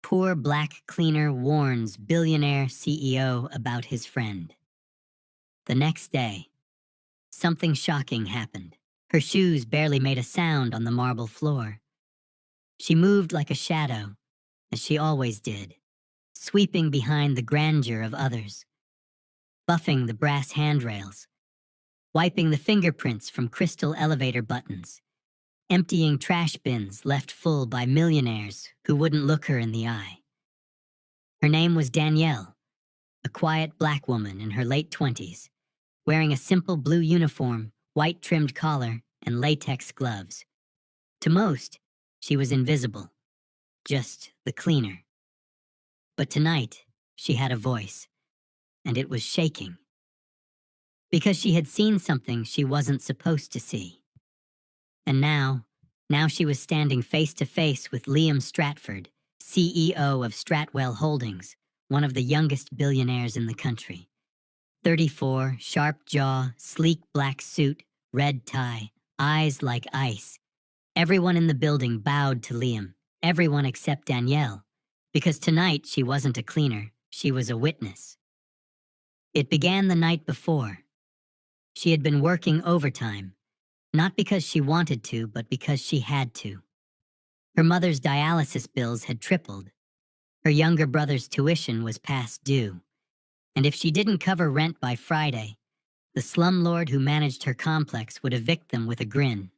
Poor black cleaner warns billionaire CEO about his friend. The next day, something shocking happened. Her shoes barely made a sound on the marble floor. She moved like a shadow, as she always did, sweeping behind the grandeur of others, buffing the brass handrails, wiping the fingerprints from crystal elevator buttons, emptying trash bins left full by millionaires who wouldn't look her in the eye. Her name was Danielle, a quiet black woman in her late 20s, wearing a simple blue uniform, white trimmed collar, and latex gloves. To most, she was invisible, just the cleaner. But tonight, she had a voice, and it was shaking. Because she had seen something she wasn't supposed to see. And now she was standing face to face with Liam Stratford, CEO of Stratwell Holdings, one of the youngest billionaires in the country. 34, sharp jaw, sleek black suit, red tie, eyes like ice. Everyone in the building bowed to Liam, everyone except Danielle, because tonight she wasn't a cleaner, she was a witness. It began the night before. She had been working overtime, not because she wanted to, but because she had to. Her mother's dialysis bills had tripled. Her younger brother's tuition was past due. And if she didn't cover rent by Friday, the slumlord who managed her complex would evict them with a grin.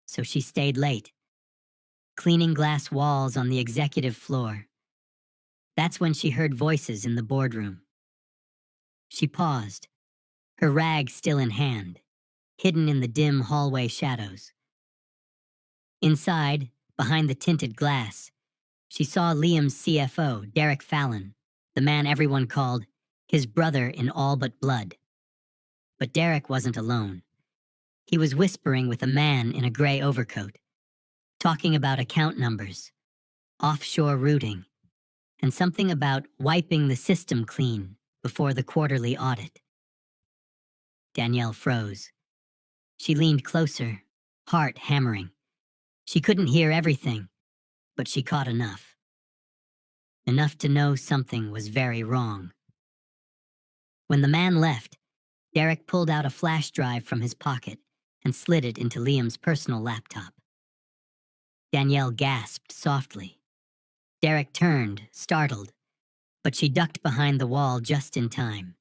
So she stayed late, cleaning glass walls on the executive floor. That's when she heard voices in the boardroom. She paused, her rag still in hand, hidden in the dim hallway shadows. Inside, behind the tinted glass, she saw Liam's CFO, Derek Fallon, the man everyone called his brother in all but blood. But Derek wasn't alone. He was whispering with a man in a gray overcoat, talking about account numbers, offshore routing, and something about wiping the system clean before the quarterly audit. Danielle froze. She leaned closer, heart hammering. She couldn't hear everything, but she caught enough. Enough to know something was very wrong. When the man left, Derek pulled out a flash drive from his pocket and slid it into Liam's personal laptop. Danielle gasped softly. Derek turned, startled, but she ducked behind the wall just in time.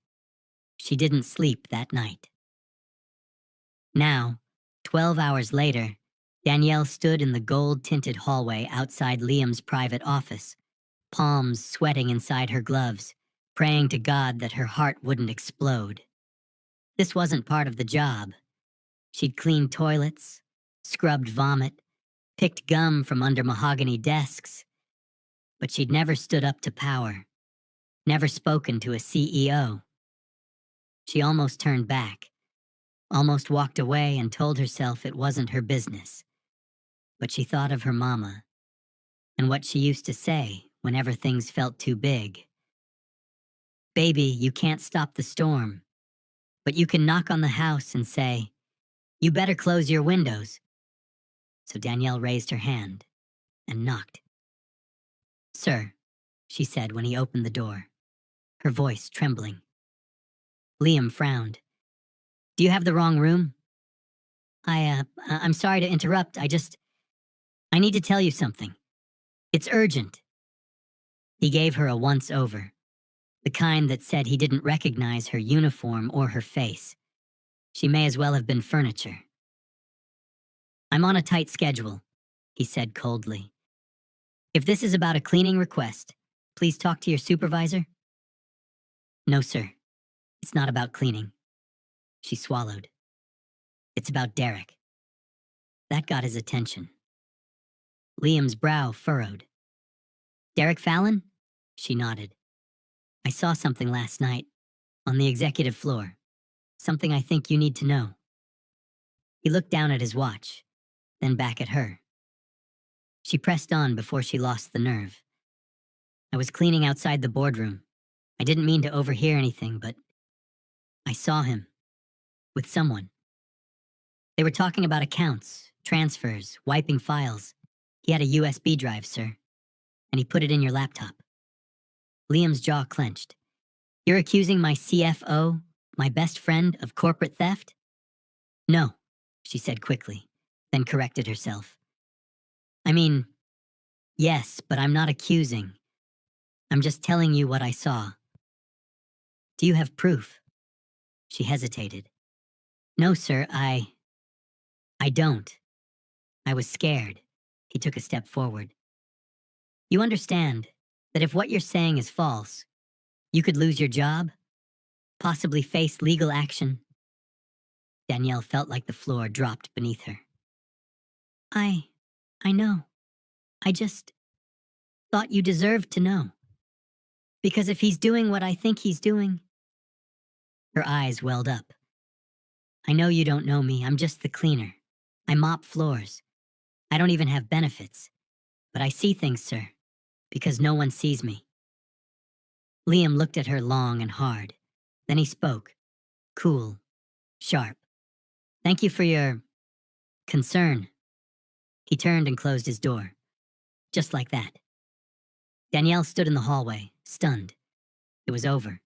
She didn't sleep that night. Now, 12 hours later, Danielle stood in the gold-tinted hallway outside Liam's private office, palms sweating inside her gloves, praying to God that her heart wouldn't explode. This wasn't part of the job. She'd cleaned toilets, scrubbed vomit, picked gum from under mahogany desks, but she'd never stood up to power, never spoken to a CEO. She almost turned back, almost walked away and told herself it wasn't her business. But she thought of her mama, and what she used to say whenever things felt too big. Baby, you can't stop the storm, but you can knock on the house and say, you better close your windows. So Danielle raised her hand and knocked. Sir, she said when he opened the door, her voice trembling. Liam frowned. Do you have the wrong room? I'm sorry to interrupt. I need to tell you something. It's urgent. He gave her a once-over, the kind that said he didn't recognize her uniform or her face. She may as well have been furniture. I'm on a tight schedule, he said coldly. If this is about a cleaning request, please talk to your supervisor. No, sir. It's not about cleaning. She swallowed. It's about Derek. That got his attention. Liam's brow furrowed. Derek Fallon? She nodded. I saw something last night, on the executive floor. Something I think you need to know. He looked down at his watch, then back at her. She pressed on before she lost the nerve. I was cleaning outside the boardroom. I didn't mean to overhear anything, but I saw him. With someone. They were talking about accounts, transfers, wiping files. He had a USB drive, sir. and he put it in your laptop. Liam's jaw clenched. You're accusing my CFO, my best friend, of corporate theft? No, she said quickly, then corrected herself. I mean, yes, but I'm not accusing. I'm just telling you what I saw. Do you have proof? She hesitated. No, sir, I don't. I was scared. He took a step forward. You understand that if what you're saying is false, you could lose your job, possibly face legal action. Danielle felt like the floor dropped beneath her. I know. I just thought you deserved to know. Because if he's doing what I think he's doing. Her eyes welled up. I know you don't know me, I'm just the cleaner. I mop floors. I don't even have benefits. But I see things, sir, because no one sees me. Liam looked at her long and hard. Then he spoke. Cool. Sharp. Thank you for your concern. He turned and closed his door. Just like that. Danielle stood in the hallway, stunned. It was over.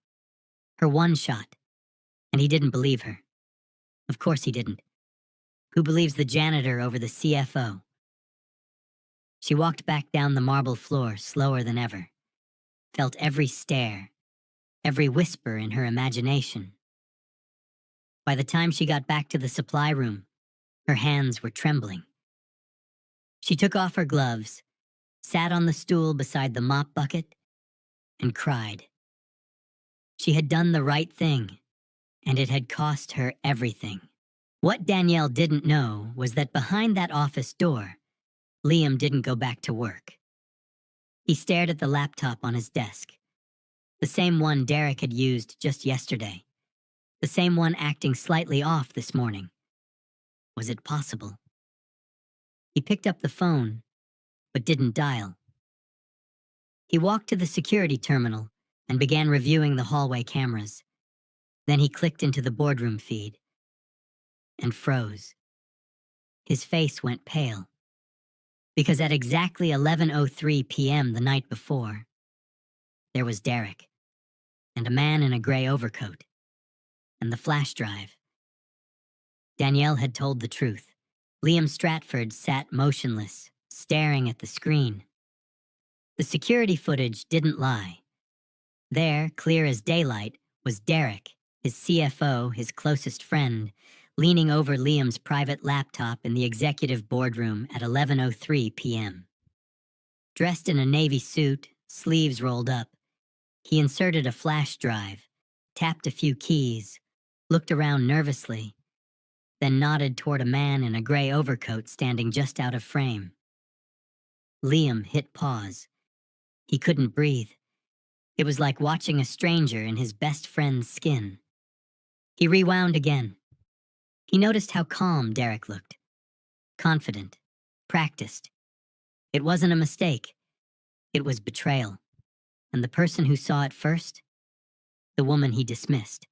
Her one shot. And he didn't believe her. Of course he didn't. Who believes the janitor over the CFO? She walked back down the marble floor slower than ever. Felt every stare, every whisper in her imagination. By the time she got back to the supply room, her hands were trembling. She took off her gloves, sat on the stool beside the mop bucket, and cried. She had done the right thing, and it had cost her everything. What Danielle didn't know was that behind that office door, Liam didn't go back to work. He stared at the laptop on his desk, the same one Derek had used just yesterday, the same one acting slightly off this morning. Was it possible? He picked up the phone, but didn't dial. He walked to the security terminal and began reviewing the hallway cameras. Then he clicked into the boardroom feed and froze. His face went pale. Because at exactly 11:03 p.m. the night before, there was Derek, and a man in a gray overcoat, and the flash drive. Danielle had told the truth. Liam Stratford sat motionless, staring at the screen. The security footage didn't lie. There, clear as daylight, was Derek, his CFO, his closest friend, leaning over Liam's private laptop in the executive boardroom at 11:03 p.m. Dressed in a navy suit, sleeves rolled up, he inserted a flash drive, tapped a few keys, looked around nervously, then nodded toward a man in a gray overcoat standing just out of frame. Liam hit pause. He couldn't breathe. It was like watching a stranger in his best friend's skin. He rewound again. He noticed how calm Derek looked. Confident. Practiced. It wasn't a mistake. It was betrayal. And the person who saw it first? The woman he dismissed.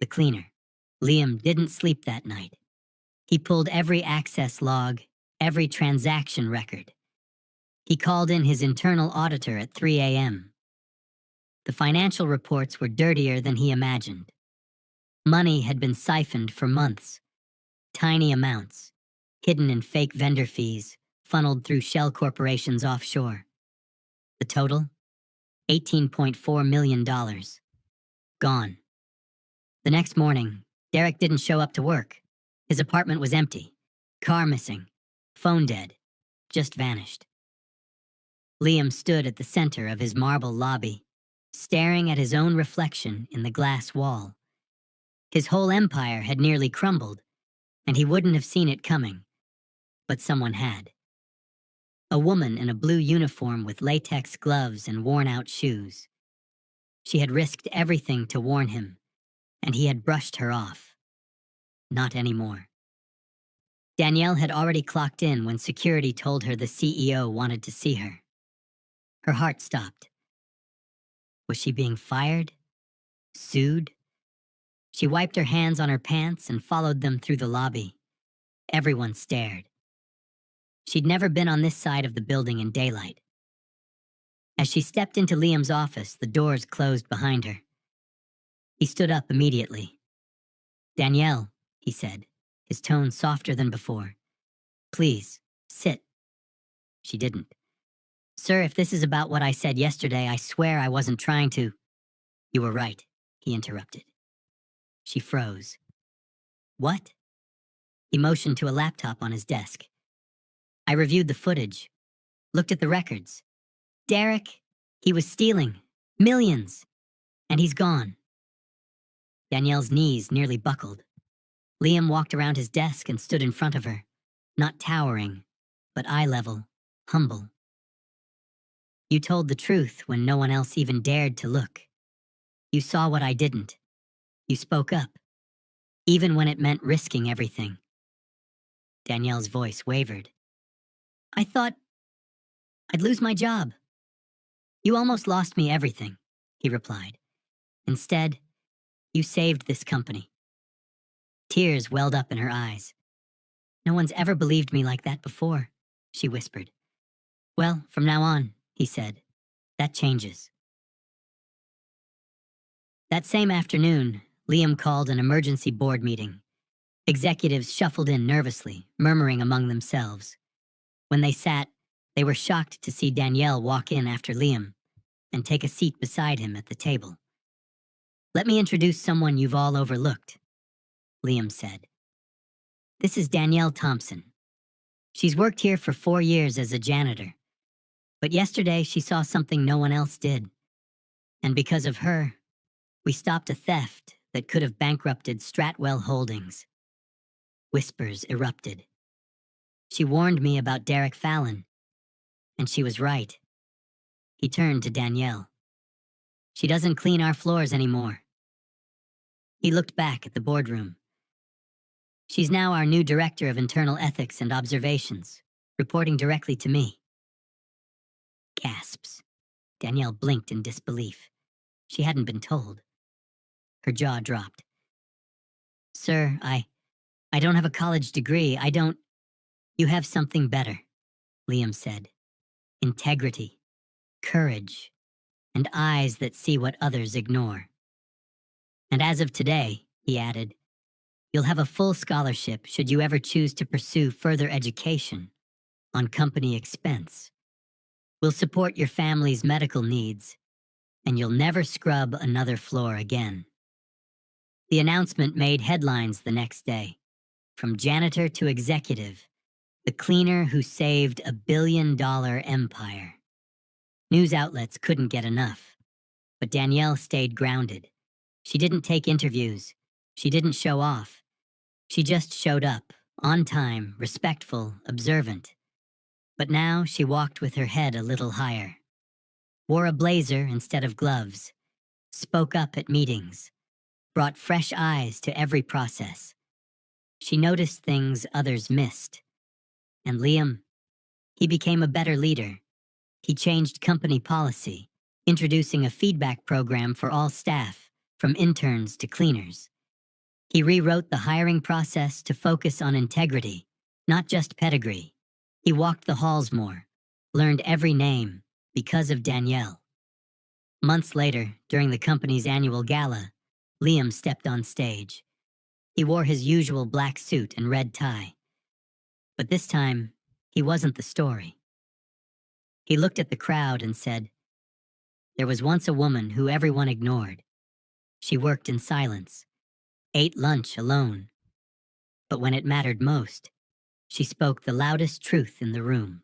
The cleaner. Liam didn't sleep that night. He pulled every access log, every transaction record. He called in his internal auditor at 3 a.m. The financial reports were dirtier than he imagined. Money had been siphoned for months. Tiny amounts, hidden in fake vendor fees, funneled through shell corporations offshore. The total? $18.4 million. Gone. The next morning, Derek didn't show up to work. His apartment was empty. Car missing. Phone dead. Just vanished. Liam stood at the center of his marble lobby, staring at his own reflection in the glass wall. His whole empire had nearly crumbled, and he wouldn't have seen it coming. But someone had. A woman in a blue uniform with latex gloves and worn-out shoes. She had risked everything to warn him, and he had brushed her off. Not anymore. Danielle had already clocked in when security told her the CEO wanted to see her. Her heart stopped. Was she being fired? Sued? She wiped her hands on her pants and followed them through the lobby. Everyone stared. She'd never been on this side of the building in daylight. As she stepped into Liam's office, the doors closed behind her. He stood up immediately. "Danielle," he said, his tone softer than before. "Please, sit." She didn't. "Sir, if this is about what I said yesterday, I swear I wasn't trying to—" "You were right," he interrupted. She froze. "What?" He motioned to a laptop on his desk. "I reviewed the footage, looked at the records. Derek, he was stealing. Millions. And he's gone." Danielle's knees nearly buckled. Liam walked around his desk and stood in front of her, not towering, but eye level, humble. "You told the truth when no one else even dared to look. You saw what I didn't. You spoke up, even when it meant risking everything." Danielle's voice wavered. "I thought I'd lose my job." "You almost lost me everything," he replied. "Instead, you saved this company." Tears welled up in her eyes. "No one's ever believed me like that before," she whispered. "Well, from now on," he said, "that changes." That same afternoon, Liam called an emergency board meeting. Executives shuffled in nervously, murmuring among themselves. When they sat, they were shocked to see Danielle walk in after Liam and take a seat beside him at the table. "Let me introduce someone you've all overlooked," Liam said. "This is Danielle Thompson. She's worked here for 4 years as a janitor. But yesterday she saw something no one else did. And because of her, we stopped a theft that could have bankrupted Stratwell Holdings." Whispers erupted. "She warned me about Derek Fallon, and she was right." He turned to Danielle. "She doesn't clean our floors anymore." He looked back at the boardroom. "She's now our new director of internal ethics and observations, reporting directly to me." Gasps. Danielle blinked in disbelief. She hadn't been told. Her jaw dropped. "Sir, I don't have a college degree. I don't—" "You have something better," Liam said. "Integrity, courage, and eyes that see what others ignore. And as of today," he added, "you'll have a full scholarship should you ever choose to pursue further education on company expense. We'll support your family's medical needs, and you'll never scrub another floor again." The announcement made headlines the next day. From janitor to executive, the cleaner who saved a billion-dollar empire. News outlets couldn't get enough, but Danielle stayed grounded. She didn't take interviews. She didn't show off. She just showed up, on time, respectful, observant. But now she walked with her head a little higher. Wore a blazer instead of gloves. Spoke up at meetings. Brought fresh eyes to every process. She noticed things others missed. And Liam, he became a better leader. He changed company policy, introducing a feedback program for all staff, from interns to cleaners. He rewrote the hiring process to focus on integrity, not just pedigree. He walked the halls more, learned every name, because of Danielle. Months later, during the company's annual gala, Liam stepped on stage. He wore his usual black suit and red tie. But this time, he wasn't the story. He looked at the crowd and said, "There was once a woman who everyone ignored. She worked in silence, ate lunch alone. But when it mattered most, she spoke the loudest truth in the room."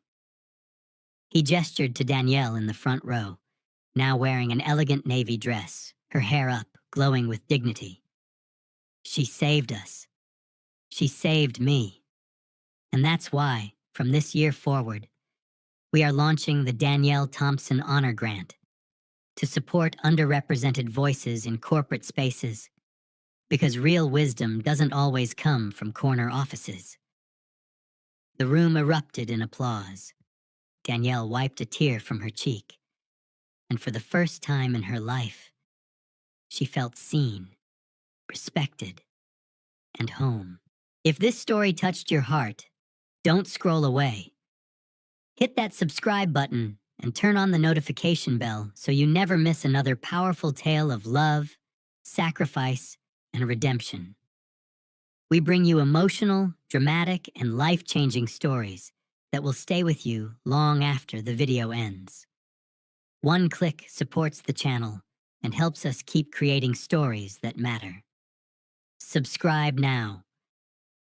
He gestured to Danielle in the front row, now wearing an elegant navy dress, her hair up, glowing with dignity. "She saved us. She saved me. And that's why, from this year forward, we are launching the Danielle Thompson Honor Grant to support underrepresented voices in corporate spaces, because real wisdom doesn't always come from corner offices." The room erupted in applause. Danielle wiped a tear from her cheek, and for the first time in her life, she felt seen, respected, and home. If this story touched your heart, don't scroll away. Hit that subscribe button and turn on the notification bell so you never miss another powerful tale of love, sacrifice, and redemption. We bring you emotional, dramatic, and life-changing stories that will stay with you long after the video ends. One click supports the channel and helps us keep creating stories that matter. Subscribe now.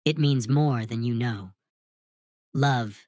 It means more than you know. Love,